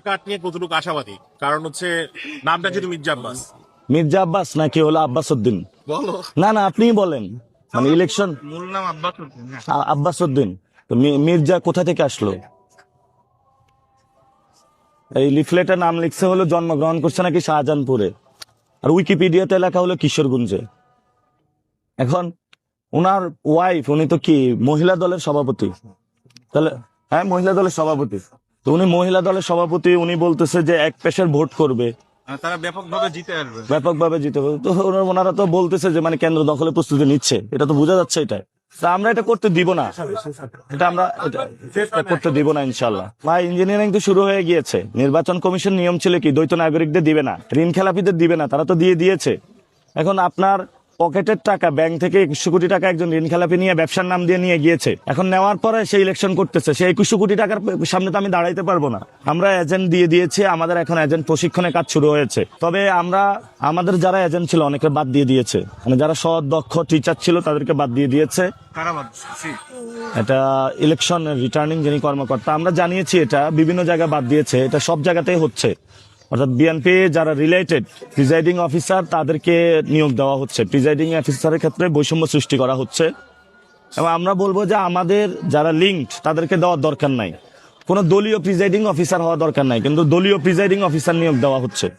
কাট নিয়ে কতটুকু আশাবাদী? কারণ হচ্ছে নামটা যেহেতু মির্জা আব্বাস। মির্জা আব্বাস নাকি হলো আব্বাস উদ্দিন? বলো। না না, আপনিই বলেন। মানে ইলেকশন মূল নাম আব্বাস উদ্দিন। আব্বাস উদ্দিন। তো মির্জা কোথা থেকে আসলো? এই লিফলেটের নাম লিখছে হলো জন্মগ্রহণ করছে নাকি শাহজাহানপুরে, আর উইকিপিডিয়াতে লেখা হলো কিশোরগঞ্জে। এখন ওনার ওয়াইফ, উনি তো কি মহিলা দলের সভাপতি? তাহলে হ্যাঁ, মহিলা দলের সভাপতি। তো উনি মহিলা দলের সভাপতি, উনি বলতেছে যে এক পেশার ভোট করবে, তারা ব্যাপকভাবে জিতে আসবে। ব্যাপকভাবে জিতে হবে। তো ওনারা তো বলতেছে যে মানে কেন্দ্র দখলের প্রস্তুতি নিচ্ছে, এটা তো বোঝা যাচ্ছে। এটা তা আমরা এটা করতে দিব না, এটা করতে দিব না ইনশাল্লাহ। ভাই, ইঞ্জিনিয়ারিং তো শুরু হয়ে গিয়েছে। নির্বাচন কমিশন নিয়ম ছিল কি, দ্বৈত নাগরিকদের দিবে না, ঋণ খেলাপিদের দিবে না, তারা তো দিয়ে দিয়েছে। এখন আপনার পকেটের টাকা, ব্যাংক থেকে 2100 কোটি টাকা একজন ঋণ খেলাপি নিয়ে ব্যবসার নাম দিয়ে নিয়ে গিয়েছে। এখন নেওয়ার পরে সে ইলেকশন করতেছে, সেই 2100 কোটি টাকার সামনে তো আমি দাঁড়াইতে পারবো না। আমরা এজেন্ট দিয়ে দিয়েছি, আমাদের এখন এজেন্ট প্রশিক্ষণের কাজ শুরু হয়েছে। তবে আমাদের যারা এজেন্ট ছিল অনেকে বাদ দিয়ে দিয়েছে, মানে যারা সৎ দক্ষ টিচার ছিল তাদেরকে বাদ দিয়ে দিয়েছে। এটা ইলেকশন রিটার্নিং যিনি কর্মকর্তা, আমরা জানিয়েছি, এটা বিভিন্ন জায়গায় বাদ দিয়েছে, এটা সব জায়গাতেই হচ্ছে। অর্থাৎ বিএনপি যারা রিলেটেড প্রিজাইডিং অফিসার তাদেরকে নিয়োগ দেওয়া হচ্ছে, প্রিজাইডিং অফিসারের ক্ষেত্রে বৈষম্য সৃষ্টি করা হচ্ছে। এবং আমরা বলবো যে আমাদের যারা লিঙ্কড তাদেরকে দেওয়ার দরকার নাই, কোনো দলীয় প্রিজাইডিং অফিসার হওয়া দরকার নাই, কিন্তু দলীয় প্রিজাইডিং অফিসার নিয়োগ দেওয়া হচ্ছে।